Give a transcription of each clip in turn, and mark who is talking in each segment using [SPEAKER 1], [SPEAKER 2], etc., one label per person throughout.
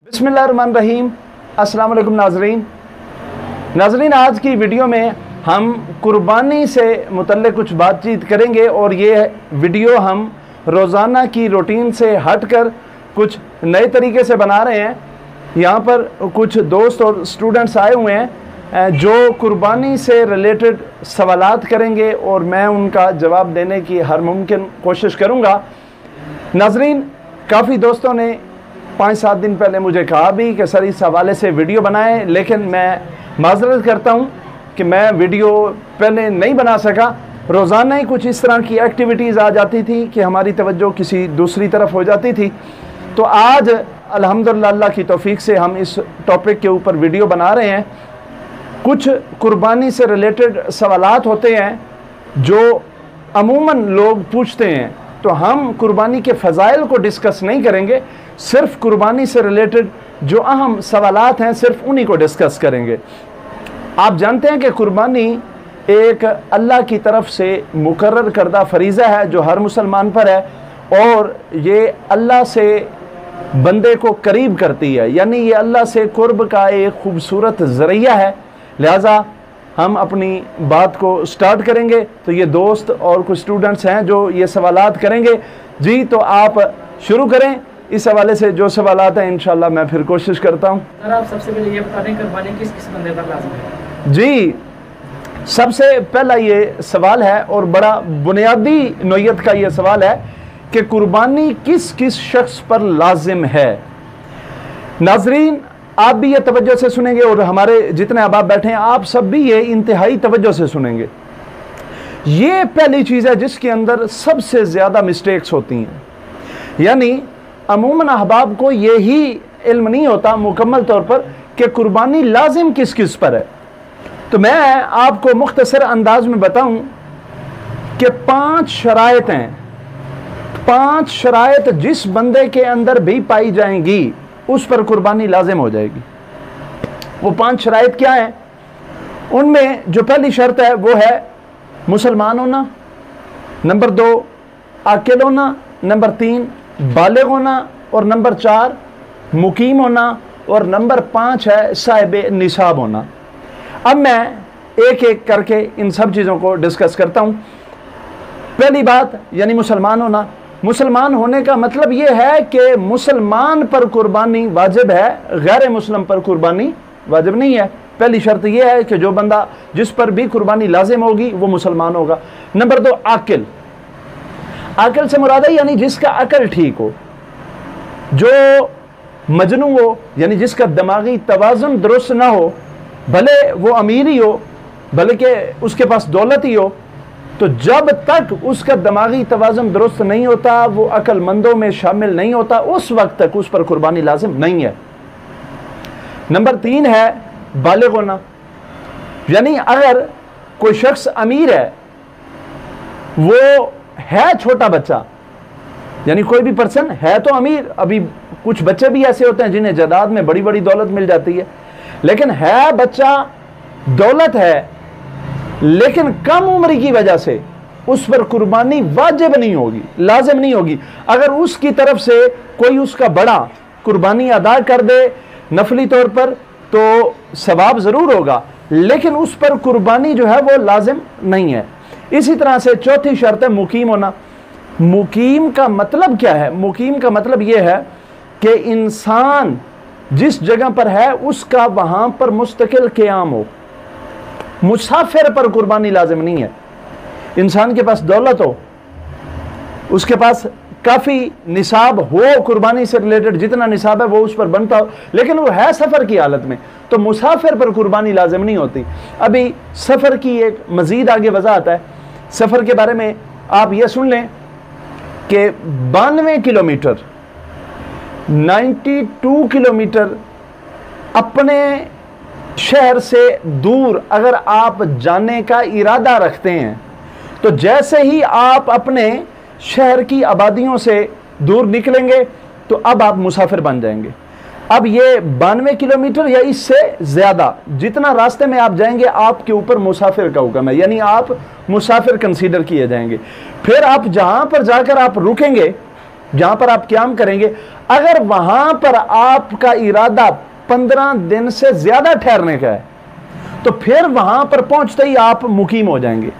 [SPEAKER 1] बिस्मिल्लाहिर्रहमानिर्रहीम। अस्सलाम वालेकुम नाज़रीन, आज की वीडियो में हम कुर्बानी से मुतल्लिक़ कुछ बातचीत करेंगे और ये वीडियो हम रोज़ाना की रूटीन से हटकर कुछ नए तरीके से बना रहे हैं। यहाँ पर कुछ दोस्त और स्टूडेंट्स आए हुए हैं जो कुर्बानी से रिलेटेड सवालात करेंगे और मैं उनका जवाब देने की हर मुमकिन कोशिश करूँगा। नाज़रीन, काफ़ी दोस्तों ने 5-7 दिन पहले मुझे कहा भी कि सर इस हवाले से वीडियो बनाएं, लेकिन मैं माजरत करता हूं कि मैं वीडियो पहले नहीं बना सका। रोज़ाना ही कुछ इस तरह की एक्टिविटीज़ आ जाती थी कि हमारी तवज्जो किसी दूसरी तरफ हो जाती थी। तो आज अल्हम्दुलिल्लाह अल्लाह की तौफीक से हम इस टॉपिक के ऊपर वीडियो बना रहे हैं। कुछ कुर्बानी से रिलेटेड सवालात होते हैं जो अमूमन लोग पूछते हैं, तो हम कुर्बानी के फ़ज़ाइल को डिस्कस नहीं करेंगे, सिर्फ कुर्बानी से रिलेटेड जो अहम सवालात हैं सिर्फ उन्हीं को डिस्कस करेंगे। आप जानते हैं कि कुर्बानी एक अल्लाह की तरफ से मुकर्रर करदा फरीज़ा है जो हर मुसलमान पर है, और ये अल्लाह से बंदे को करीब करती है, यानी ये अल्लाह से कुर्ब का एक खूबसूरत ज़रिया है। लिहाजा हम अपनी बात को स्टार्ट करेंगे। तो ये दोस्त और कुछ स्टूडेंट्स हैं जो ये सवालात करेंगे। जी, तो आप शुरू करें इस हवाले से। जो सवालात हैं इंशाल्लाह मैं फिर कोशिश करता हूँ।
[SPEAKER 2] सर, आप सबसे पहले ये बता दें कुर्बानी किस किस बंदे पर लाज़िम है?
[SPEAKER 1] जी, सबसे पहला ये सवाल है और बड़ा बुनियादी नौयत का ये सवाल है कि कुर्बानी किस किस शख्स पर लाजिम है। नाजरीन, आप भी ये तवज्जो से सुनेंगे और हमारे जितने अहबाब बैठे हैं आप सब भी ये इंतहाई तवज्जो से सुनेंगे। ये पहली चीज़ है जिसके अंदर सबसे ज़्यादा मिस्टेक्स होती हैं, यानी अमूमन अहबाब को यही इल्म नहीं होता मुकम्मल तौर पर कि कुर्बानी लाजिम किस किस पर है। तो मैं आपको मुख्तसर अंदाज में बताऊं कि 5 शराइत हैं। 5 शराइत जिस बंदे के अंदर भी पाई जाएंगी उस पर कुर्बानी लाजिम हो जाएगी। वो 5 शराइत क्या है? उनमें जो पहली शर्त है वो है मुसलमान होना, नंबर 2 आकिल होना, नंबर 3 बालिग होना, और नंबर 4 मुकीम होना, और नंबर 5 है साहिब निसाब होना। अब मैं एक एक करके इन सब चीज़ों को डिस्कस करता हूँ। पहली बात यानी मुसलमान होना। मुसलमान होने का मतलब ये है कि मुसलमान पर कुर्बानी वाजिब है, गैर मुस्लिम पर कुर्बानी वाजिब नहीं है। पहली शर्त यह है कि जो बंदा जिस पर भी कुर्बानी लाजिम होगी वो मुसलमान होगा। नंबर 2 आकिल। आकिल से मुराद है यानी जिसका अकल ठीक हो, जो मजनू हो यानी जिसका दिमागी तवाज़ुन दुरुस्त ना हो, भले वो अमीर ही हो, भले के उसके पास दौलत ही हो, तो जब तक उसका दिमागी तवाज़ुन दुरुस्त नहीं होता, वो अक्लमंदों में शामिल नहीं होता, उस वक्त तक उस पर कुर्बानी लाजिम नहीं है। नंबर 3 है बालिग होना, यानी अगर कोई शख्स अमीर है, वो है छोटा बच्चा, यानी कोई भी पर्सन है तो अमीर, अभी कुछ बच्चे भी ऐसे होते हैं जिन्हें जायदाद में बड़ी बड़ी दौलत मिल जाती है, लेकिन है बच्चा, दौलत है, लेकिन कम उम्र की वजह से उस पर कुर्बानी वाजिब नहीं होगी, लाजिम नहीं होगी। अगर उसकी तरफ से कोई उसका बड़ा कुर्बानी अदा कर दे नफली तौर पर तो सवाब ज़रूर होगा, लेकिन उस पर कुर्बानी जो है वो लाजिम नहीं है। इसी तरह से चौथी शर्त है मुकीम होना। मुकीम का मतलब क्या है? मुकीम का मतलब यह है कि इंसान जिस जगह पर है उसका वहां पर मुस्तकिल क़याम हो। मुसाफिर पर कुर्बानी लाजिम नहीं है। इंसान के पास दौलत हो, उसके पास काफ़ी निसाब हो, कुर्बानी से रिलेटेड जितना निसाब है वो उस पर बनता हो, लेकिन वो है सफ़र की हालत में, तो मुसाफिर पर कुर्बानी लाजिम नहीं होती। अभी सफ़र की एक मज़ीद आगे वजाहत है। सफ़र के बारे में आप ये सुन लें कि 92 किलोमीटर 92 किलोमीटर अपने शहर से दूर अगर आप जाने का इरादा रखते हैं, तो जैसे ही आप अपने शहर की आबादियों से दूर निकलेंगे तो अब आप मुसाफिर बन जाएंगे। अब ये 92 किलोमीटर या इससे ज़्यादा जितना रास्ते में आप जाएंगे आपके ऊपर मुसाफिर का हुक्म है, यानी आप मुसाफिर कंसीडर किए जाएंगे। फिर आप जहाँ पर जाकर आप रुकेंगे जहां पर आप क़याम करेंगे, अगर वहां पर आपका इरादा 15 दिन से ज्यादा ठहरने का है तो फिर वहां पर पहुंचते ही आप मुकीम हो जाएंगे,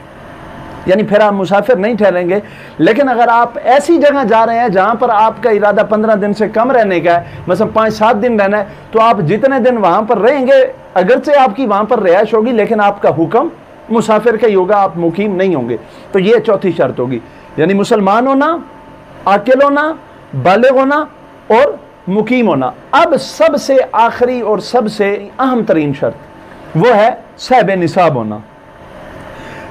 [SPEAKER 1] यानी फिर आप मुसाफिर नहीं ठहरेंगे। लेकिन अगर आप ऐसी जगह जा रहे हैं जहां पर आपका इरादा 15 दिन से कम रहने का है, मतलब 5-7 दिन रहना है, तो आप जितने दिन वहां पर रहेंगे, अगरचे आपकी वहां पर रिहाइश होगी लेकिन आपका हुक्म मुसाफिर का ही होगा, आप मुकीम नहीं होंगे। तो ये चौथी शर्त होगी, यानी मुसलमान होना, आकिल होना, बालिग होना और मुकीम होना। अब सबसे आखिरी और सबसे अहम तरीन शर्त वो है साहिब निसाब होना।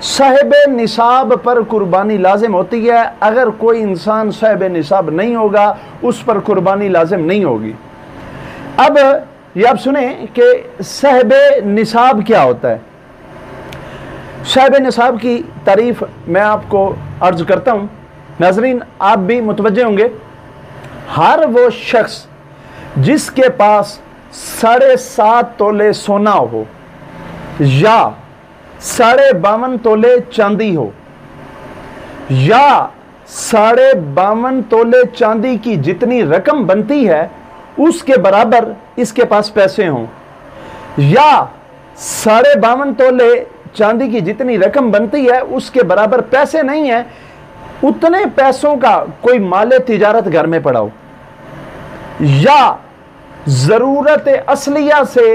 [SPEAKER 1] साहिब निसाब पर कुर्बानी लाजिम होती है। अगर कोई इंसान साहिब निसाब नहीं होगा उस पर कुर्बानी लाजिम नहीं होगी। अब ये आप सुने कि साहिब निसाब क्या होता है। साहिब निसाब की तारीफ मैं आपको अर्ज करता हूं, नाजरीन आप भी मुतवज्जे होंगे। हर वो शख्स जिसके पास 7.5 तोले सोना हो या 52.5 तोले चांदी हो या 52.5 तोले चांदी की जितनी रकम बनती है उसके बराबर इसके पास पैसे हों, या 52.5 तोले चांदी की जितनी रकम बनती है उसके बराबर पैसे नहीं है, उतने पैसों का कोई माले तिजारत घर में पड़ा हो, या जरूरत असलिया से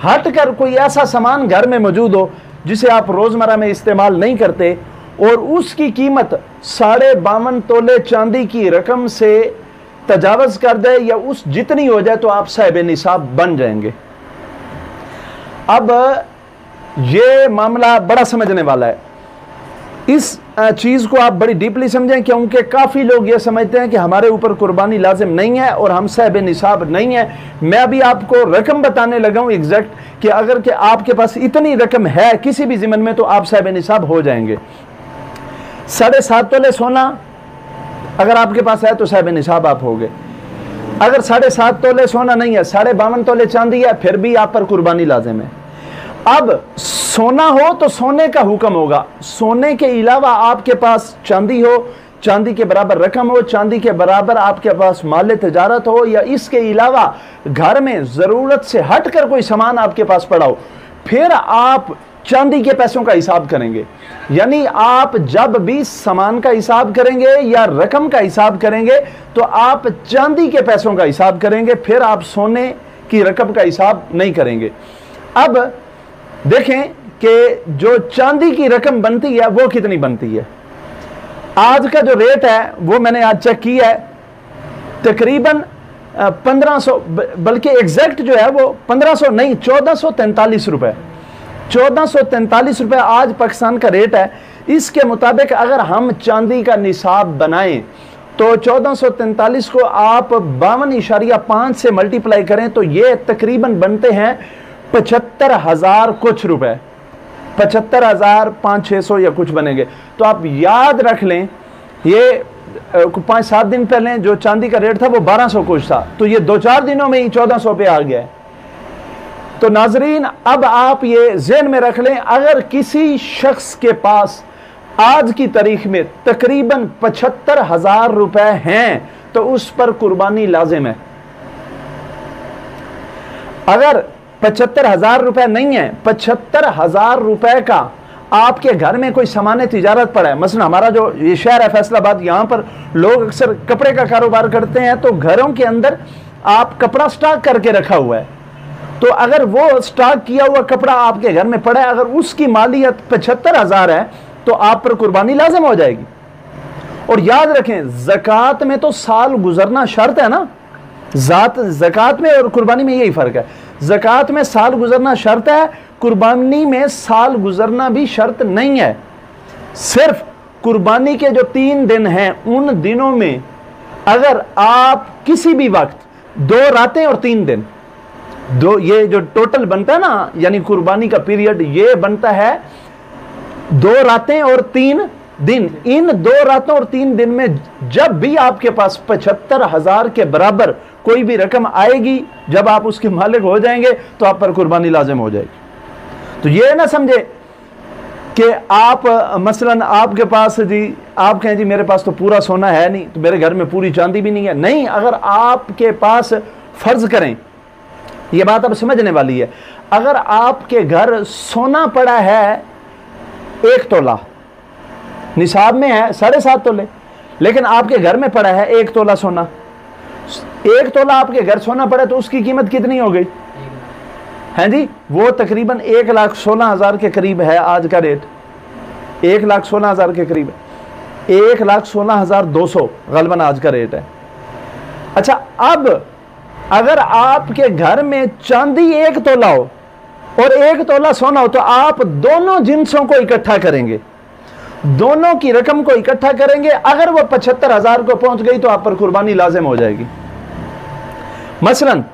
[SPEAKER 1] हटकर कोई ऐसा सामान घर में मौजूद हो जिसे आप रोजमर्रा में इस्तेमाल नहीं करते और उसकी कीमत 52.5 तोले चांदी की रकम से तजावज कर दे या उस जितनी हो जाए तो आप साहिब निसाब बन जाएंगे। अब ये मामला बड़ा समझने वाला है। इस चीज को आप बड़ी डीपली समझें, क्योंकि काफी लोग ये समझते हैं कि हमारे ऊपर कुर्बानी लाजिम नहीं है और हम साहिब निसाब नहीं है। मैं अभी आपको रकम बताने लगा हूं एग्जैक्ट कि अगर कि आपके पास इतनी रकम है किसी भी ज़िमन में तो आप साहिब निसाब हो जाएंगे। 7.5 तोले सोना अगर आपके पास है तो साहिब निसाब आप हो गए। अगर 7.5 तोले सोना नहीं है, 52.5 तोले चांदी है, फिर भी आप पर कुर्बानी लाजिम है। अब सोना हो तो सोने का हुक्म होगा, सोने के अलावा आपके पास चांदी हो, चांदी के बराबर रकम हो, चांदी के बराबर आपके पास माल तिजारत हो, या इसके अलावा घर में जरूरत से हटकर कोई सामान आपके पास पड़ा हो, फिर आप चांदी के पैसों का हिसाब करेंगे। यानी आप जब भी सामान का हिसाब करेंगे या रकम का हिसाब करेंगे तो आप चांदी के पैसों का हिसाब करेंगे, फिर आप सोने की रकम का हिसाब नहीं करेंगे। अब देखें कि जो चांदी की रकम बनती है वो कितनी बनती है। आज का जो रेट है वो मैंने आज चेक किया है, तकरीबन 1500, बल्कि एग्जैक्ट जो है वो 1500 नहीं 1443 रुपए, 1443 रुपए आज पाकिस्तान का रेट है। इसके मुताबिक अगर हम चांदी का निसाब बनाएं तो 1443 को आप 52.5 से मल्टीप्लाई करें तो ये तकरीबन बनते हैं 75,000 कुछ रुपए, 75,500-600 या कुछ बनेंगे। तो आप याद रख लें, ये 5-7 दिन पहले जो चांदी का रेट था वो 1200 कुछ था, तो ये 2-4 दिनों में ही 1400 पे आ गया है। तो नाजरीन अब आप ये ज़हन में रख लें, अगर किसी शख्स के पास आज की तारीख में तकरीबन 75,000 रुपए हैं तो उस पर कुर्बानी लाजिम है। अगर 75,000 रुपए नहीं है, 75,000 रुपए का आपके घर में कोई सामान तिजारत पड़ा है, मसलन हमारा जो ये शहर है फैसलाबाद, यहाँ पर लोग अक्सर कपड़े का कारोबार करते हैं, तो घरों के अंदर आप कपड़ा स्टॉक करके रखा हुआ है, तो अगर वो स्टॉक किया हुआ कपड़ा आपके घर में पड़ा है, अगर उसकी मालियत 75,000 है तो आप पर कुर्बानी लाजिम हो जाएगी। और याद रखें ज़कात में तो साल गुजरना शर्त है ना, ज़कात में और कुर्बानी में यही फर्क है। ज़कात में साल गुजरना शर्त है, कुर्बानी में साल गुजरना भी शर्त नहीं है। सिर्फ कुर्बानी के जो 3 दिन हैं उन दिनों में अगर आप किसी भी वक्त 2 रातें और 3 दिन, ये जो टोटल बनता है ना, यानी कुर्बानी का पीरियड ये बनता है 2 रातें और 3 दिन। इन 2 रातों और 3 दिन में जब भी आपके पास 75,000 के बराबर कोई भी रकम आएगी, जब आप उसके मालिक हो जाएंगे तो आप पर कुर्बानी लाजिम हो जाएगी। तो ये ना समझे कि आप मसलन आपके पास जी, आप कहें जी मेरे पास तो पूरा सोना है नहीं, तो मेरे घर में पूरी चांदी भी नहीं है। नहीं, अगर आपके पास, फर्ज करें, यह बात अब समझने वाली है, अगर आपके घर सोना पड़ा है 1 तोला, निसाब में है 7.5 तोले, लेकिन आपके घर में पड़ा है 1 तोला सोना, 1 तोला आपके घर सोना पड़ा, तो उसकी कीमत कितनी हो गई है जी? वो तकरीबन 1,16,000 के करीब है आज का रेट, 1,16,000 के करीब है, 1,16,200 गलबन आज का रेट है। अच्छा, अब अगर आपके घर में चांदी 1 तोला हो और 1 तोला सोना हो, तो आप दोनों जिन्सों को इकट्ठा करेंगे, दोनों की रकम को इकट्ठा करेंगे। अगर वो 75,000 को पहुंच गई तो आप पर कुर्बानी लाजिम हो जाएगी। मसलन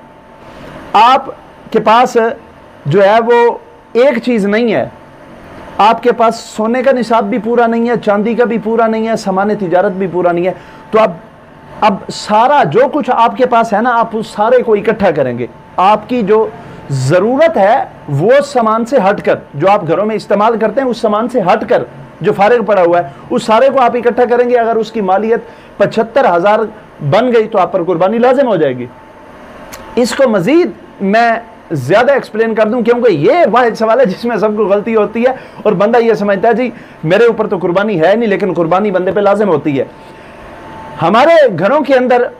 [SPEAKER 1] आपके पास जो है वो एक चीज नहीं है, आपके पास सोने का निसाब भी पूरा नहीं है, चांदी का भी पूरा नहीं है, सामान तिजारत भी पूरा नहीं है, तो आप अब सारा जो कुछ आपके पास है ना, आप उस सारे को इकट्ठा करेंगे। आपकी जो जरूरत है वो सामान से हटकर, जो आप घरों में इस्तेमाल करते हैं उस सामान से हटकर जो फारिग पड़ा हुआ है, उस सारे को आप इकट्ठा करेंगे। अगर उसकी मालियत 75,000 बन गई तो आप पर कुर्बानी लाजिम हो जाएगी। इसको मजीद मैं ज्यादा एक्सप्लेन कर दूं, क्योंकि ये वाहिद सवाल है जिसमें सबको गलती होती है और बंदा ये समझता है जी मेरे ऊपर तो कुर्बानी है नहीं, लेकिन कुर्बानी बंदे पे लाजिम होती है। हमारे घरों के अंदर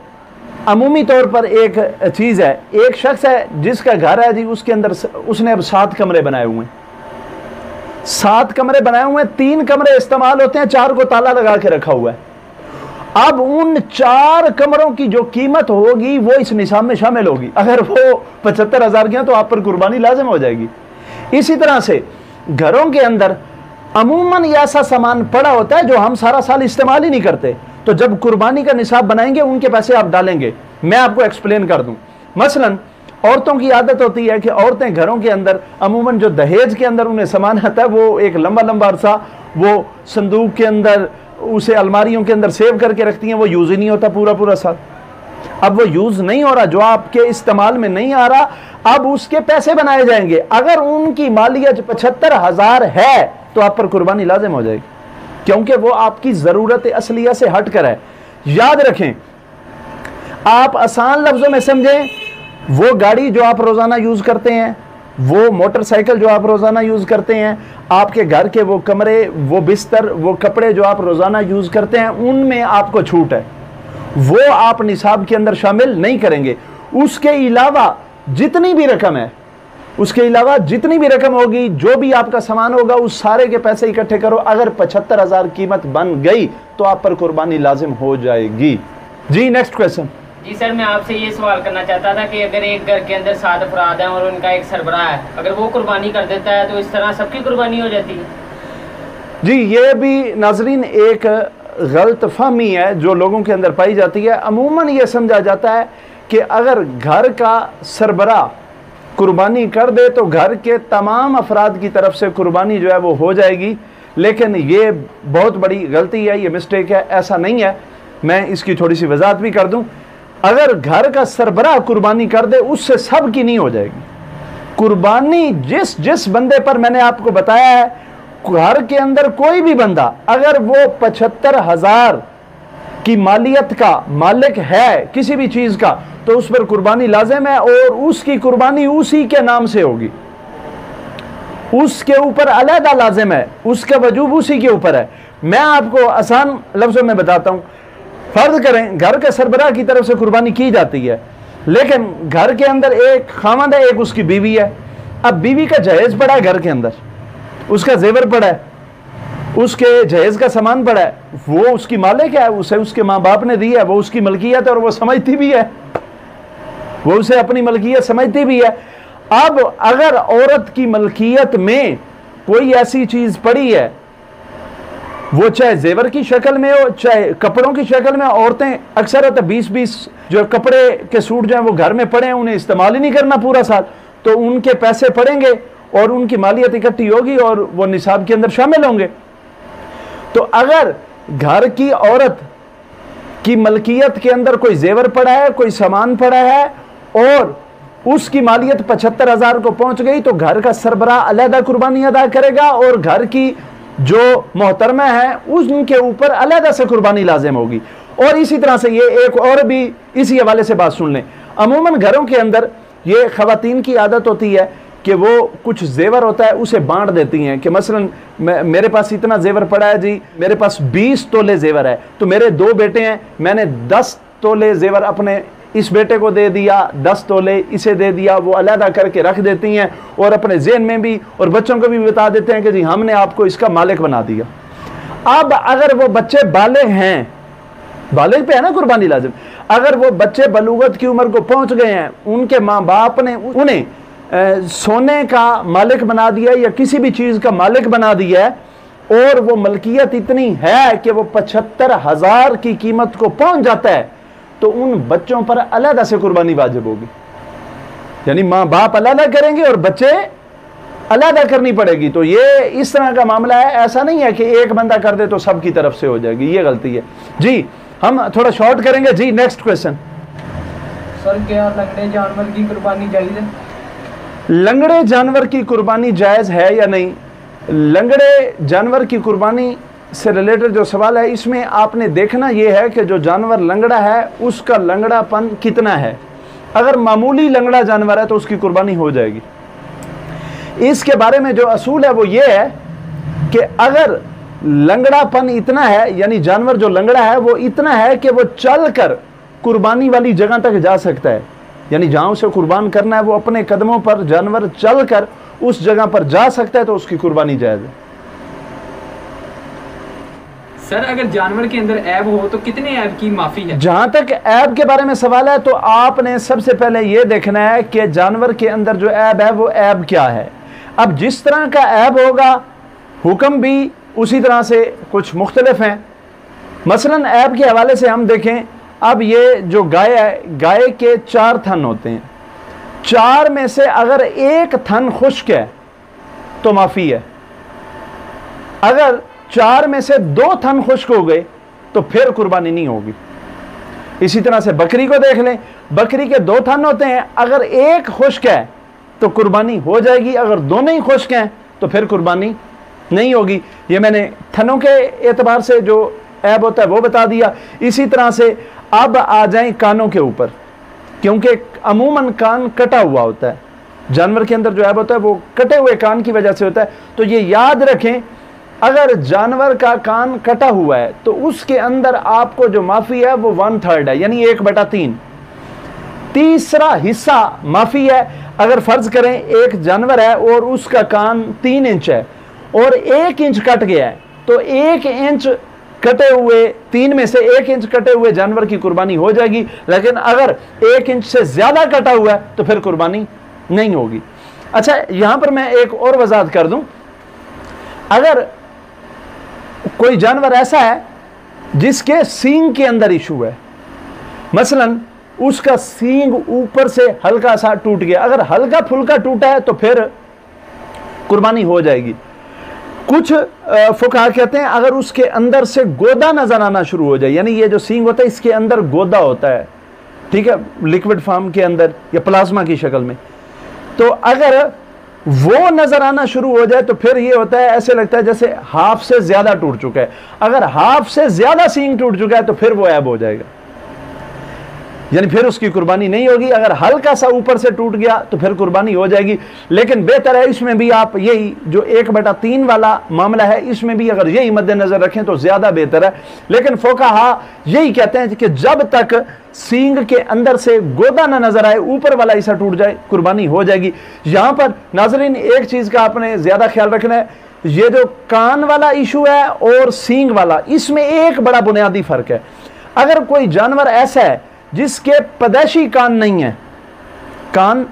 [SPEAKER 1] अमूमी तौर पर एक चीज है, एक शख्स है जिसका घर है जी, उसके अंदर उसने अब 7 कमरे बनाए हुए हैं, 7 कमरे बनाए हुए हैं, 3 कमरे इस्तेमाल होते हैं, 4 को ताला लगा के रखा हुआ है। अब उन 4 कमरों की जो कीमत होगी वो इस निसाब में शामिल होगी। अगर वो 75,000 की है तो आप पर कुर्बानी लाजिम हो जाएगी। इसी तरह से घरों के अंदर अमूमन ऐसा सामान पड़ा होता है जो हम सारा साल इस्तेमाल ही नहीं करते, तो जब कुर्बानी का निसाब बनाएंगे उनके पैसे आप डालेंगे। मैं आपको एक्सप्लेन कर दूं। मसलन औरतों की आदत होती है कि औरतें घरों के अंदर अमूमन जो दहेज के अंदर उन्हें सामान आता है वो एक लंबा लंबा अरसा वो संदूक के अंदर, उसे अलमारियों के अंदर सेव करके रखती हैं, वो यूज ही नहीं होता पूरा साल। अब वो यूज नहीं हो रहा, जो आपके इस्तेमाल में नहीं आ रहा, अब उसके पैसे बनाए जाएंगे। अगर उनकी मालियत 75,000 है तो आप पर कुर्बानी लाजिम हो जाएगी, क्योंकि वो आपकी जरूरत असलिया से हटकर है। याद रखें, आप आसान लफ्जों में समझें, वो गाड़ी जो आप रोजाना यूज करते हैं, वो मोटरसाइकिल जो आप रोजाना यूज करते हैं, आपके घर के वो कमरे, वो बिस्तर, वो कपड़े जो आप रोजाना यूज करते हैं, उनमें आपको छूट है, वो आप निसाब के अंदर शामिल नहीं करेंगे। उसके अलावा जितनी भी रकम है, उसके अलावा जितनी भी रकम होगी, जो भी आपका सामान होगा, उस सारे के पैसे इकट्ठे करो। अगर 75,000 कीमत बन गई तो आप पर कुर्बानी लाजिम हो जाएगी। जी नेक्स्ट क्वेश्चन।
[SPEAKER 2] जी सर, मैं आपसे ये सवाल करना चाहता था कि अगर एक घर के अंदर 7 अफराद हैं और उनका एक सरबराह है, अगर वो कुर्बानी कर देता है तो इस तरह सबकी कुर्बानी हो जाती है?
[SPEAKER 1] जी ये भी नाजरीन एक गलत फहमी है जो लोगों के अंदर पाई जाती है। अमूमन ये समझा जाता है कि अगर घर का सरबराह कुर्बानी कर दे तो घर के तमाम अफराद की तरफ से कुर्बानी जो है वो हो जाएगी, लेकिन ये बहुत बड़ी गलती है, ये मिस्टेक है, ऐसा नहीं है। मैं इसकी थोड़ी सी वजाहत भी कर दूं। अगर घर का सरबराह कुर्बानी कर दे उससे सब की नहीं हो जाएगी कुर्बानी। जिस जिस बंदे पर मैंने आपको बताया है, घर के अंदर कोई भी बंदा अगर वो 75,000 की मालियत का मालिक है किसी भी चीज का, तो उस पर कुर्बानी लाजिम है और उसकी कुर्बानी उसी के नाम से होगी, उसके ऊपर अलहदा लाजिम है, उसका वजूब उसी के ऊपर है। मैं आपको आसान लफ्जों में बताता हूं। फर्ज करें घर के सरबराह की तरफ से कुर्बानी की जाती है, लेकिन घर के अंदर एक खामद है, एक उसकी बीवी है। अब बीवी का जहेज पड़ा है घर के अंदर, उसका जेवर पड़ा है, उसके जहेज का सामान पड़ा है, वो उसकी मालिक है, उसे उसके माँ बाप ने दी है, वो उसकी मलकियत है और वो समझती भी है, वो उसे अपनी मलकियत समझती भी है। अब अगर औरत की मलकियत में कोई ऐसी चीज पड़ी है, वो चाहे जेवर की शक्ल में हो चाहे कपड़ों की शक्ल में, औरतें अक्सर होता 20-20 जो कपड़े के सूट जो है वो घर में पड़े हैं, उन्हें इस्तेमाल ही नहीं करना पूरा साल, तो उनके पैसे पड़ेंगे और उनकी मालियत इकट्ठी होगी और वो निसाब के अंदर शामिल होंगे। तो अगर घर की औरत की मलकियत के अंदर कोई जेवर पड़ा है, कोई सामान पड़ा है और उसकी मालियत 75,000 को पहुंच गई, तो घर का सरबराह अलहदा कुर्बानी अदा करेगा और घर की जो मोहतरमा है उनके ऊपर अलहदा से कुर्बानी लाजिम होगी। और इसी तरह से ये एक और भी इसी हवाले से बात सुन लें, अमूमन घरों के अंदर ये ख़वातीन की आदत होती है कि वो कुछ जेवर होता है उसे बांट देती हैं कि मसलन मेरे पास इतना जेवर पड़ा है जी, मेरे पास 20 तोले जेवर है, तो मेरे 2 बेटे हैं, मैंने 10 तोले जेवर अपने इस बेटे को दे दिया, 10 तोले इसे दे दिया, वो अलहदा करके रख देती हैं और अपने जेहन में भी और बच्चों को भी बता देते हैं कि जी हमने आपको इसका मालिक बना दिया। अब अगर वो बच्चे बालिग हैं, बालिग पे है ना कुर्बानी लाजिम, अगर वो बच्चे बलूगत की उम्र को पहुंच गए हैं, उनके माँ बाप ने उन्हें सोने का मालिक बना दिया या किसी भी चीज़ का मालिक बना दिया है और वो मलकियत इतनी है कि वो 75,000 की कीमत को पहुंच जाता है, तो उन बच्चों पर अलहदा से कुर्बानी वाजिब होगी। यानी माँ बाप अलहदा करेंगे और बच्चे अलहदा करनी पड़ेगी। तो ये इस तरह का मामला है, ऐसा नहीं है कि एक बंदा कर दे तो सबकी तरफ से हो जाएगी, ये गलती है जी। हम थोड़ा शॉर्ट करेंगे जी। Next question.
[SPEAKER 3] सर क्या लंगड़े जानवर की कुर्बानी जायज़ है?
[SPEAKER 1] लंगड़े जानवर की कुर्बानी जायज़ है या नहीं? लंगड़े जानवर की कुर्बानी से रिलेटेड जो सवाल है, इसमें आपने देखना यह है कि जो जानवर लंगड़ा है उसका लंगड़ापन कितना है। अगर मामूली लंगड़ा जानवर है तो उसकी कुर्बानी हो जाएगी। इसके बारे में जो असूल है वो ये है कि अगर लंगड़ापन इतना है, यानी जानवर जो लंगड़ा है वो इतना है कि वो चलकर कुर्बानी वाली जगह तक जा सकता है, यानी जहां उसे कुर्बान करना है वो अपने कदमों पर जानवर चलकर उस जगह पर जा सकता है, तो उसकी कुर्बानी जायज़ है।
[SPEAKER 3] सर अगर जानवर के अंदर ऐब हो तो कितने ऐब की माफी है? जहां
[SPEAKER 1] तक ऐब के बारे में सवाल है तो आपने सबसे पहले यह देखना है कि जानवर के अंदर जो ऐब है वो ऐब क्या है। अब जिस तरह का ऐब होगा हुक्म भी उसी तरह से कुछ मुख्तलिफ हैं। मसलन ऐब के हवाले से हम देखें, अब ये जो गाय है, गाय के 4 थन होते हैं, 4 में से अगर 1 थन खुश्क है तो माफ़ी है, अगर 4 में से 2 थन खुश्क हो गए तो फिर कुर्बानी नहीं होगी। इसी तरह से बकरी को देख लें, बकरी के 2 थन होते हैं, अगर 1 खुश्क है तो कुर्बानी हो जाएगी, अगर दोनों ही खुश्क हैं तो फिर कुर्बानी नहीं होगी। ये मैंने थनों के एतबार से जो ऐब होता है वो बता दिया। इसी तरह से अब आ जाएं कानों के ऊपर, क्योंकि अमूमन कान कटा हुआ होता है, जानवर के अंदर जो ऐब होता है वो कटे हुए कान की वजह से होता है। तो ये याद रखें, अगर जानवर का कान कटा हुआ है तो उसके अंदर आपको जो माफ़ी है वो 1/3 है, यानी 1/3, तीसरा हिस्सा माफ़ी है। अगर फ़र्ज़ करें एक जानवर है और उसका कान 3 इंच है और 1 इंच कट गया है, तो 1 इंच कटे हुए, 3 में से 1 इंच कटे हुए जानवर की कुर्बानी हो जाएगी। लेकिन अगर 1 इंच से ज़्यादा कटा हुआ है तो फिर कुर्बानी नहीं होगी। अच्छा, यहां पर मैं एक और वजाहत कर दूं, अगर कोई जानवर ऐसा है जिसके सींग के अंदर इशू है, मसलन उसका सींग ऊपर से हल्का सा टूट गया, अगर हल्का फुल्का टूटा है तो फिर कुर्बानी हो जाएगी। कुछ फुकहा कहते हैं अगर उसके अंदर से गोदा नजर आना शुरू हो जाए, यानी ये जो सींग होता है इसके अंदर गोदा होता है, ठीक है, लिक्विड फॉर्म के अंदर या प्लाज्मा की शक्ल में, तो अगर वो नजर आना शुरू हो जाए तो फिर ये होता है, ऐसे लगता है जैसे हाफ से ज्यादा टूट चुका है। अगर हाफ से ज्यादा सींग टूट चुका है तो फिर वो ऐब हो जाएगा, यानी फिर उसकी कुर्बानी नहीं होगी। अगर हल्का सा ऊपर से टूट गया तो फिर कुर्बानी हो जाएगी। लेकिन बेहतर है इसमें भी आप यही जो 1/3 वाला मामला है, इसमें भी अगर यही मद्देनजर रखें तो ज्यादा बेहतर है। लेकिन फुकहा यही कहते हैं कि जब तक सींग के अंदर से गोदा ना नजर आए, ऊपर वाला हिस्सा टूट जाए, कुर्बानी हो जाएगी। यहां पर नाज़रीन एक चीज का आपने ज्यादा ख्याल रखना है, ये जो कान वाला इशू है और सींग वाला, इसमें एक बड़ा बुनियादी फर्क है। अगर कोई जानवर ऐसा है जिसके पैदाइशी कान नहीं है, कान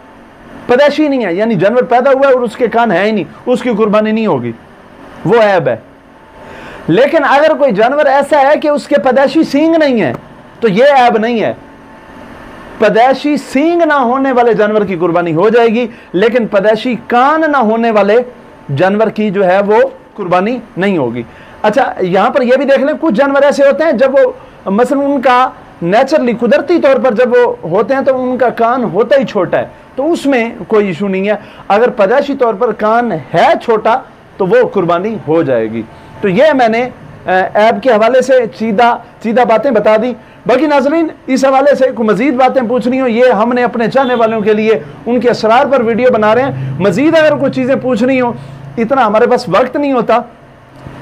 [SPEAKER 1] पैदाइशी नहीं है, यानी जानवर पैदा हुआ है और उसके कान है ही नहीं, उसकी कुर्बानी नहीं होगी, वो ऐब है। लेकिन अगर कोई जानवर ऐसा है कि उसके पैदाइशी सींग नहीं है तो ये ऐब नहीं है। पैदाइशी सींग ना होने वाले जानवर की कुर्बानी हो जाएगी, लेकिन पैदाइशी कान ना होने वाले जानवर की जो है वो कुर्बानी नहीं होगी। अच्छा, यहां पर यह भी देख लें, कुछ जानवर ऐसे होते हैं जब वो मसलन उनका नेचुरली कुदरती तौर पर जब वो होते हैं तो उनका कान होता ही छोटा है, तो उसमें कोई इशू नहीं है। अगर पैदाइशी तौर पर कान है छोटा तो वो कुर्बानी हो जाएगी। तो ये मैंने ऐब के हवाले से सीधा बातें बता दी। बाकी नाज़रीन, इस हवाले से कोई मजीद बातें पूछनी हो, ये हमने अपने चाहने वालों के लिए उनके असरार पर वीडियो बना रहे हैं। मजीद अगर कोई चीज़ें पूछनी हो, इतना हमारे पास वक्त नहीं होता,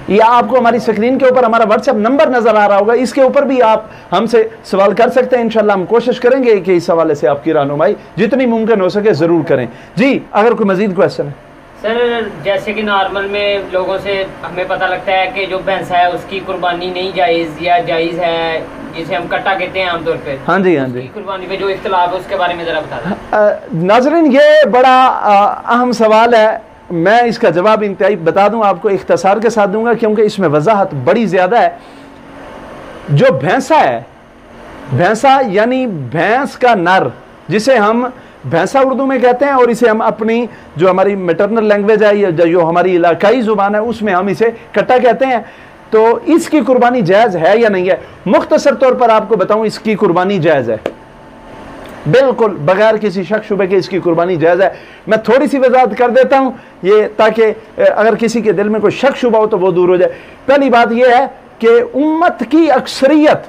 [SPEAKER 1] या आपको हमारी स्क्रीन के ऊपर हमारा व्हाट्सएप नंबर नजर आ रहा होगा, इसके ऊपर भी आप हमसे सवाल कर सकते हैं। इंशाल्लाह हम कोशिश करेंगे कि इस हवाले से आपकी रहनुमाई जितनी मुमकिन हो सके ज़रूर करें। जी, अगर कोई मजीद क्वेश्चन है।
[SPEAKER 2] सर, जैसे कि नॉर्मल में लोगों से हमें पता लगता है कि जो भैंसा है उसकी कुर्बानी नहीं जायज़ या जायज़ है, जिसे हम कट्टा कहते हैं आमतौर पे।
[SPEAKER 1] हाँ जी, हाँ जी।
[SPEAKER 2] कुर्बानी पे जो इख्तिलाफ है उसके बारे में ज़रा बता दें।
[SPEAKER 1] नाज़रीन, ये बड़ा अहम सवाल है। मैं इसका जवाब इंतहाई बता दूं आपको, इख्तिसार के साथ दूंगा, क्योंकि इसमें वजाहत बड़ी ज़्यादा है। जो भैंसा है, भैंसा यानी भैंस का नर, जिसे हम भैंसा उर्दू में कहते हैं, और इसे हम अपनी जो हमारी मैटरनल लैंग्वेज है या जो हमारी इलाकाई ज़ुबान है उसमें हम इसे कट्टा कहते हैं। तो इसकी कुर्बानी जायज़ है या नहीं है? मुख्तसर तौर पर आपको बताऊं, इसकी कुर्बानी जायज़ है, बिल्कुल बगैर किसी शक शुबे के इसकी कुर्बानी जायज़ है। मैं थोड़ी सी वजाहत कर देता हूं, ये ताकि अगर किसी के दिल में कोई शक शुबा हो तो वो दूर हो जाए। पहली बात यह है कि उम्मत की अक्सरियत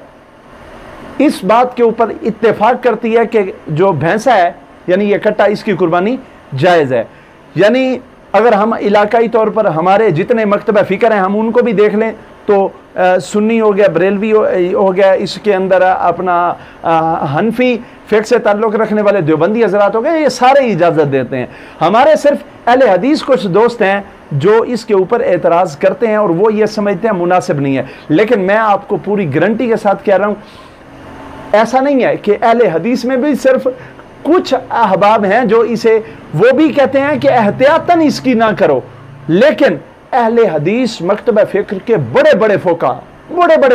[SPEAKER 1] इस बात के ऊपर इत्तेफाक करती है कि जो भैंसा है यानी ये कट्टा, इसकी कुर्बानी जायज़ है। यानी अगर हम इलाकाई तौर पर हमारे जितने मकतबा फ़िक्र हैं हम उनको भी देख लें तो सुन्नी हो गया, बरेलवी हो गया, इसके अंदर अपना हनफी फ़िक़्ह से ताल्लुक़ रखने वाले देवबंदी हज़रात हो गए, ये सारे इजाज़त देते हैं। हमारे सिर्फ अहले हदीस कुछ दोस्त हैं जो इसके ऊपर एतराज़ करते हैं और वो ये समझते हैं मुनासिब नहीं है। लेकिन मैं आपको पूरी गारंटी के साथ कह रहा हूँ, ऐसा नहीं है कि अहले हदीस में भी सिर्फ कुछ अहबाब हैं जो इसे वो भी कहते हैं कि एहतियातन इसकी ना करो, लेकिन अहले हदीस मकतबा फ़िक्र के बड़े बड़े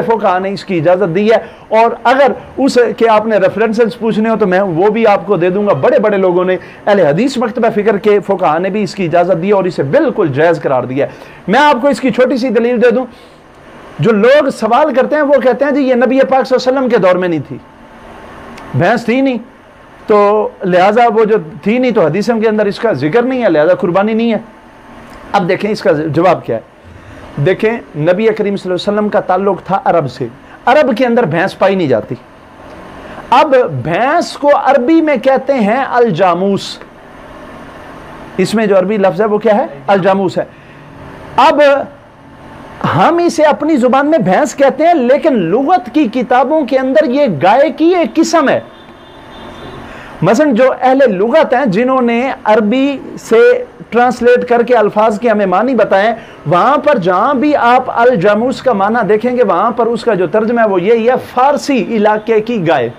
[SPEAKER 1] फ़ुक़हा ने इसकी इजाज़त दी है। और अगर उसके आपने रेफरेंसेस पूछने हो तो मैं वो भी आपको दे दूंगा। बड़े बड़े लोगों ने, अहले हदीस मकतबा फ़िक्र के फ़ुक़हा ने भी इसकी इजाज़त दी और इसे बिल्कुल जायज़ करार दिया है। मैं आपको इसकी छोटी सी दलील दे दूं। जो लोग सवाल करते हैं वो कहते हैं जी ये नबी पाक सल्लल्लाहु अलैहि वसल्लम के दौर में नहीं थी, भैंस थी नहीं, तो लिहाजा वो जो थी नहीं तो हदीसों के अंदर इसका जिक्र नहीं है, लिहाजा कुर्बानी नहीं है। अब देखें इसका जवाब क्या है। देखें, नबी करीम सल्लल्लाहु अलैहि वसल्लम का ताल्लुक था अरब से। अरब के अंदर भैंस पाई नहीं जाती। अब भैंस को अरबी में कहते हैं अल जामूस, इसमें जो अरबी लफ्ज है वो क्या है? अल जामूस है। अब हम इसे अपनी जुबान में भैंस कहते हैं, लेकिन लुगत की किताबों के अंदर ये गाय की एक किस्म है। मसलन जो अहले लुगत हैं जिन्होंने अरबी से ट्रांसलेट करके अल्फाज के हमें मानी बताएं, वहां पर जहां भी आप अल जामूस का माना देखेंगे वहां पर उसका जो तर्जमा है वो यही है, फारसी इलाके की गाय,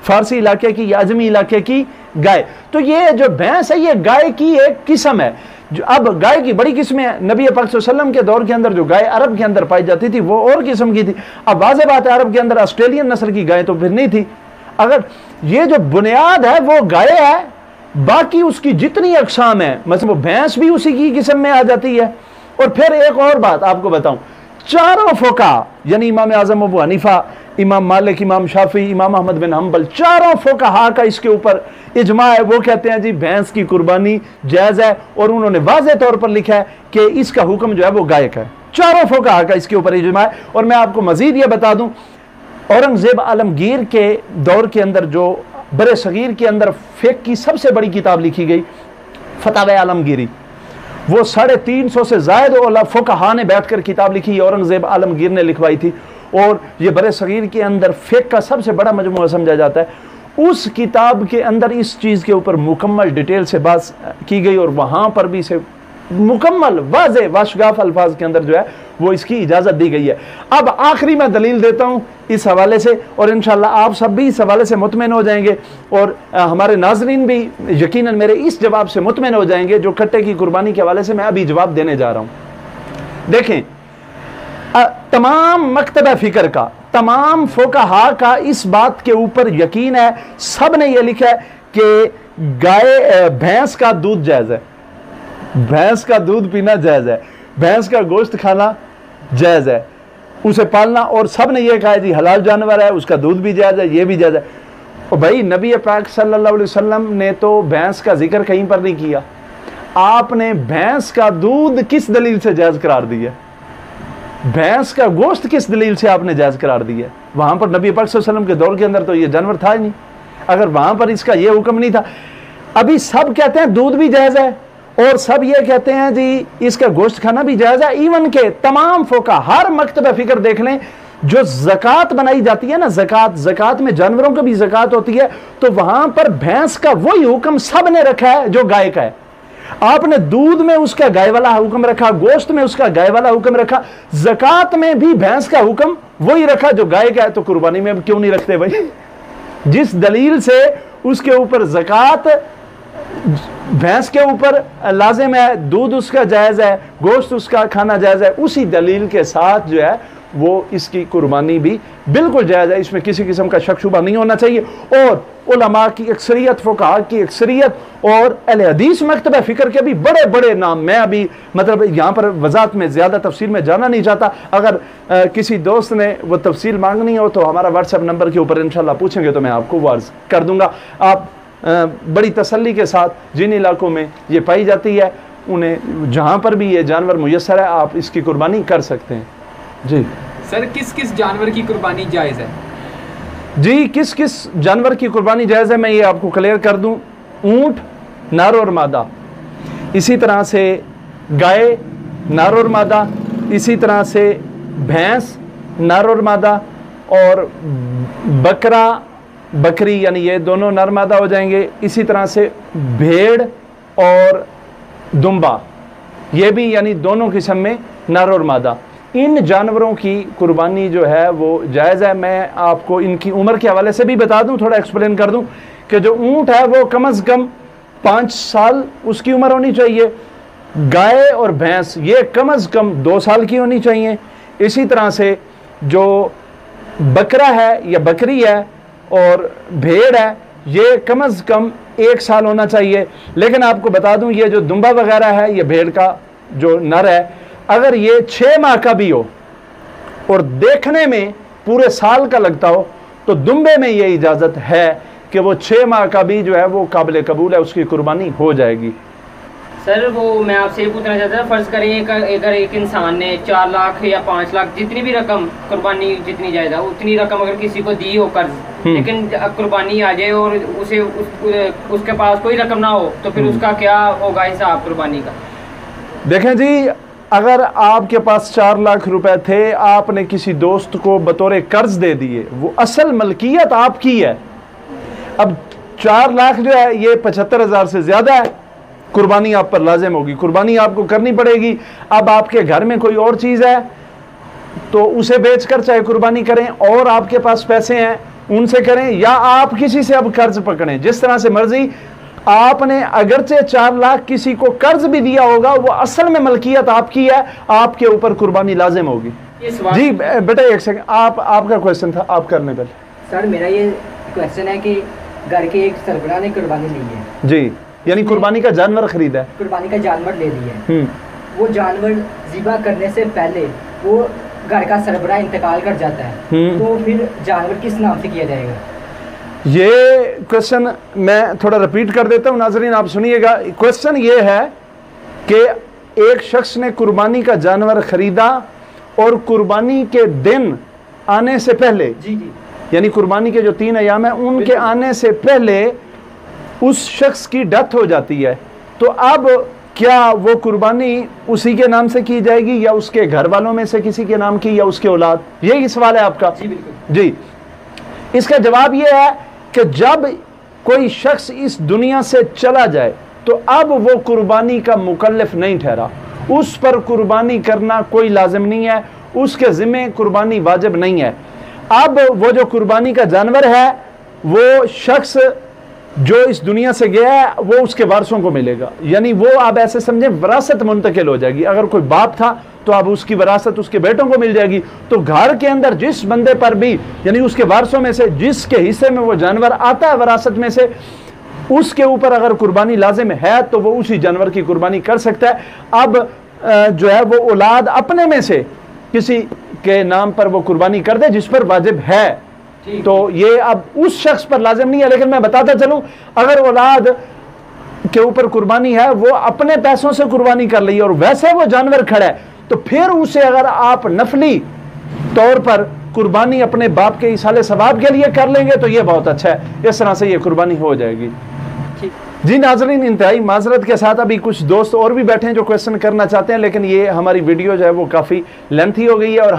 [SPEAKER 1] फारसी इलाके की या अजमी इलाके की गाय। तो ये जो भैंस है ये गाय की एक किस्म है। जो अब गाय की बड़ी किस्में हैं। नबी पाक सल्लल्लाहु अलैहि वसल्लम के दौर के अंदर जो गाय अरब के अंदर पाई जाती थी वो और किस्म की थी। अब वाज़ेह बात है अरब के अंदर ऑस्ट्रेलियन नस्ल की गाय तो फिर नहीं थी। अगर ये जो बुनियाद है वो गाय है, बाकी उसकी जितनी अक़साम है मतलब वो भैंस भी उसी की किस्म में आ जाती है। और फिर एक और बात आपको बताऊं, चारों फ़ुक़हा यानी इमाम आज़म अबू हनीफा, इमाम मालिक, इमाम शाफी, इमाम अहमद बिन हम्बल, चारों फ़ुक़हा का इसके ऊपर इजमा है। वो कहते हैं जी भैंस की कुर्बानी जायज़ है और उन्होंने वाज़ेह तौर पर लिखा है कि इसका हुक्म जो है वो गाय का है। चारों फ़ुक़हा का इसके ऊपर इजमा है। और मैं आपको मज़ीद ये बता दूं, औरंगज़ेब आलमगीर के दौर के अंदर जो बरे सगीर के अंदर फ़िक़्ह की सबसे बड़ी किताब लिखी गई फतावा आलमगीरी, वो 350 से ज़ायद फ़ुक़हा ने बैठकर किताब लिखी, औरंगज़ेब आलमगीर ने लिखवाई थी। और ये बरे सगीर के अंदर फ़िक़्ह का सबसे बड़ा मजमूआ समझा जाता है। उस किताब के अंदर इस चीज़ के ऊपर मुकम्मल डिटेल से बात की गई और वहाँ पर भी इसे मुकम्मल वाज़ेह वाशगाफ अल्फाज के अंदर जो है वो इसकी इजाज़त दी गई है। अब आखिरी मैं दलील देता हूँ इस हवाले से और इंशाअल्लाह आप सब भी इस हवाले से मुतमईन हो जाएंगे और हमारे नाज़रीन भी यकीनन मेरे इस जवाब से मुतमईन हो जाएंगे जो कट्टे की कुर्बानी के हवाले से मैं अभी जवाब देने जा रहा हूँ। देखें, तमाम मकतबा फ़िक्र का, तमाम फ़ुक़हा का इस बात के ऊपर यकीन है, सब ने यह लिखा है कि गाय भैंस का दूध जायज़ है, भैंस का दूध पीना जायज़ है, भैंस का गोश्त खाना जायज़ है, उसे पालना, और सब ने यह कहा जी हलाल जानवर है, उसका दूध भी जायज़ है, ये भी जायज़ है। और भाई नबी पाक सल्लल्लाहु अलैहि वसल्लम ने तो भैंस का जिक्र कहीं पर नहीं किया। आपने भैंस का दूध किस दलील से जायज करार दिया? भैंस का गोश्त किस दलील से आपने जायज करार दिया? वहां पर नबी पाक सल्लल्लाहु अलैहि वसल्लम के दौर के अंदर तो ये जानवर था ही नहीं। अगर वहां पर इसका ये हुक्म नहीं था, अभी सब कहते हैं दूध भी जायज है और सब ये कहते हैं जी इसका गोश्त खाना भी जायज है। इवन के तमाम फोका हर मकतब फिक्र देख लें, जो ज़कात बनाई जाती है ना, ज़कात में जानवरों की भी ज़कात होती है, तो वहां पर भैंस का वही हुक्म सब ने रखा है जो गाय का है। आपने दूध में उसका गाय वाला हुक्म रखा, गोश्त में उसका गाय वाला हुक्म रखा, ज़कात में भी भैंस का हुक्म वही रखा जो गाय का है। तो कुर्बानी में क्यों नहीं रखते भाई? जिस दलील से उसके ऊपर ज़कात भैंस के ऊपर लाजिम है, दूध उसका जायज़ है, गोश्त उसका खाना जायज़ है, उसी दलील के साथ जो है वो इसकी कुर्बानी भी बिल्कुल जायज़ है। इसमें किसी किस्म का शक शुबा नहीं होना चाहिए। और उलमा की अक्सरियत, फुक़हा की अक्सरियत और अहले हदीस मकतब फ़िक्र के भी बड़े बड़े नाम, मैं अभी मतलब यहाँ पर वज़ाहत में ज़्यादा तफसील में जाना नहीं चाहता। अगर किसी दोस्त ने वो तफसील मांगनी हो तो हमारा व्हाट्सएप नंबर के ऊपर इंशाल्लाह पूछेंगे तो मैं आपको वार्ज़ कर दूँगा। आप बड़ी तसल्ली के साथ जिन इलाकों में ये पाई जाती है, उन्हें जहाँ पर भी ये जानवर मुयस्सर है, आप इसकी कुर्बानी कर सकते हैं। जी
[SPEAKER 3] सर, किस किस जानवर की कुर्बानी जायज़ है?
[SPEAKER 1] जी, किस किस जानवर की कुर्बानी जायज़ है मैं ये आपको क्लियर कर दूं। ऊंट नर और मादा, इसी तरह से गाय नर और मादा, इसी तरह से भैंस नर और मादा, और बकरा बकरी यानी ये दोनों नर मादा हो जाएंगे। इसी तरह से भेड़ और दुम्बा, ये भी यानी दोनों किस्म में नर और मादा। इन जानवरों की कुर्बानी जो है वो जायज़ है। मैं आपको इनकी उम्र के हवाले से भी बता दूं, थोड़ा एक्सप्लेन कर दूं कि जो ऊंट है वो कम अज़ कम 5 साल उसकी उम्र होनी चाहिए। गाय और भैंस ये कम अज़ कम 2 साल की होनी चाहिए। इसी तरह से जो बकरा है या बकरी है और भेड़ है ये कम अज़ कम 1 साल होना चाहिए। लेकिन आपको बता दूं ये जो दुम्बा वगैरह है, ये भेड़ का जो नर है, अगर ये 6 माह का भी हो और देखने में पूरे साल का लगता हो तो दुम्बे में ये इजाज़त है कि वो 6 माह का भी जो है वो काबिल कबूल है, उसकी कुर्बानी हो जाएगी।
[SPEAKER 2] सर वो मैं आपसे ये पूछना चाहता था, फर्ज करें अगर एक इंसान ने 4 लाख या 5 लाख जितनी भी रकम कुर्बानी जितनी जायज़ है उतनी रकम अगर किसी को दी हो कर्ज, लेकिन कुर्बानी आ जाए और उसे उसके पास कोई रकम ना हो, तो फिर उसका क्या होगा हिसाब कुर्बानी का?
[SPEAKER 1] देखें जी, अगर आपके पास 4 लाख रुपए थे, आपने किसी दोस्त को बतौर कर्ज दे दिए, वो असल मलकियत आपकी है। अब 4 लाख जो है ये 75,000 से ज़्यादा है, कुर्बानी आप पर लाजिम होगी, कुर्बानी आपको करनी पड़ेगी। अब आपके घर में कोई और चीज़ है तो उसे बेचकर चाहे कुर्बानी करें, और आपके पास पैसे हैं उनसे करें, या आप किसी से अब कर्ज पकड़ें, जिस तरह से मर्जी। आपने अगरचे 4 लाख किसी को कर्ज भी दिया होगा, वो असल में मलकियत आपकी है, आपके ऊपर कुर्बानी लाजिम होगी। जी बेटा एक सेकंड, आपका क्वेश्चन था, आप करने पहले।
[SPEAKER 4] सर मेरा ये क्वेश्चन है कि घर के एक सरबराह ने कुर्बानी ली है
[SPEAKER 1] जी, यानी कुर्बानी का जानवर खरीदा है,
[SPEAKER 4] कुर्बानी का जानवर ले लिया है, वो जानवर ज़िबा करने से पहले वो घर का सरबराह इंतकाल कर जाता है, तो फिर जानवर किस नाम से किया जाएगा?
[SPEAKER 1] ये क्वेश्चन मैं थोड़ा रिपीट कर देता हूँ, नाजरीन आप सुनिएगा। क्वेश्चन ये है कि एक शख्स ने कुर्बानी का जानवर खरीदा और कुर्बानी के दिन आने से पहले,
[SPEAKER 4] जी जी,
[SPEAKER 1] यानी कुर्बानी के जो 3 अयाम है उनके आने से पहले उस शख्स की डेथ हो जाती है, तो अब क्या वो कुर्बानी उसी के नाम से की जाएगी या उसके घर वालों में से किसी के नाम की या उसके औलाद? यही सवाल है आपका?
[SPEAKER 4] जी बिल्कुल।
[SPEAKER 1] जी, इसका जवाब यह है कि जब कोई शख्स इस दुनिया से चला जाए तो अब वो कुर्बानी का मुकल्लफ नहीं ठहरा, उस पर कुर्बानी करना कोई लाजिम नहीं है, उसके ज़िम्मे कुर्बानी वाजिब नहीं है। अब वो जो कुर्बानी का जानवर है वो शख्स जो इस दुनिया से गया है वो उसके वारसों को मिलेगा, यानी वो आप ऐसे समझें विरासत मुंतकिल हो जाएगी। अगर कोई बाप था तो अब उसकी विरासत उसके बेटों को मिल जाएगी। तो घर के अंदर जिस बंदे पर भी यानी उसके वारसों में से जिसके हिस्से में वो जानवर आता है विरासत में से, उसके ऊपर अगर कुर्बानी लाजिम है तो वो उसी जानवर की कुर्बानी कर सकता है। अब जो है वो औलाद अपने में से किसी के नाम पर वो कुर्बानी कर दे जिस पर वाजिब है, तो ये अब उस शख्स पर लाजिम नहीं है। लेकिन मैं बताता चलूं, अगर औलाद के ऊपर कुर्बानी है वो अपने पैसों से कुर्बानी कर ली और वैसे वो जानवर खड़ा है, तो फिर उसे अगर आप नफली तौर पर कुर्बानी अपने बाप के इसाले सवाब के लिए कर लेंगे तो ये बहुत अच्छा है। इस तरह से ये कुर्बानी हो जाएगी। जी नाजरीन, इंतहाई माजरत के साथ अभी कुछ दोस्त और भी बैठे हैं जो क्वेश्चन करना चाहते हैं, लेकिन ये हमारी वीडियो जो है वो काफ़ी लेंथी हो गई है और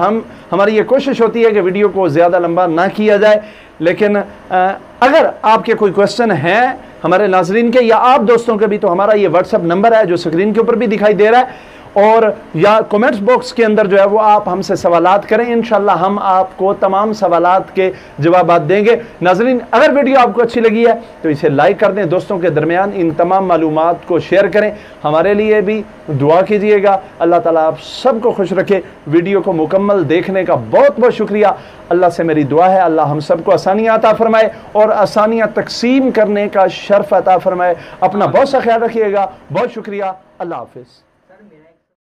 [SPEAKER 1] हमारी ये कोशिश होती है कि वीडियो को ज़्यादा लंबा ना किया जाए। लेकिन अगर आपके कोई क्वेश्चन हैं हमारे नाजरीन के या आप दोस्तों के भी, तो हमारा ये व्हाट्सअप नंबर है जो स्क्रीन के ऊपर भी दिखाई दे रहा है, और या कमेंट्स बॉक्स के अंदर जो है वो आप हमसे सवालात करें, इंशाल्लाह हम आपको तमाम सवालात के जवाब देंगे। नाजरीन, अगर वीडियो आपको अच्छी लगी है तो इसे लाइक कर दें, दोस्तों के दरमियान इन तमाम मालूमात को शेयर करें, हमारे लिए भी दुआ कीजिएगा। अल्लाह ताला आप सबको खुश रखे। वीडियो को मुकम्मल देखने का बहुत बहुत शुक्रिया। अल्लाह से मेरी दुआ है अल्लाह हम सबको आसानियाँ अता फरमाए और आसानियाँ तकसीम करने का शर्फ अता फरमाए। अपना बहुत सा ख्याल रखिएगा। बहुत शुक्रिया। अल्लाह हाफिज़।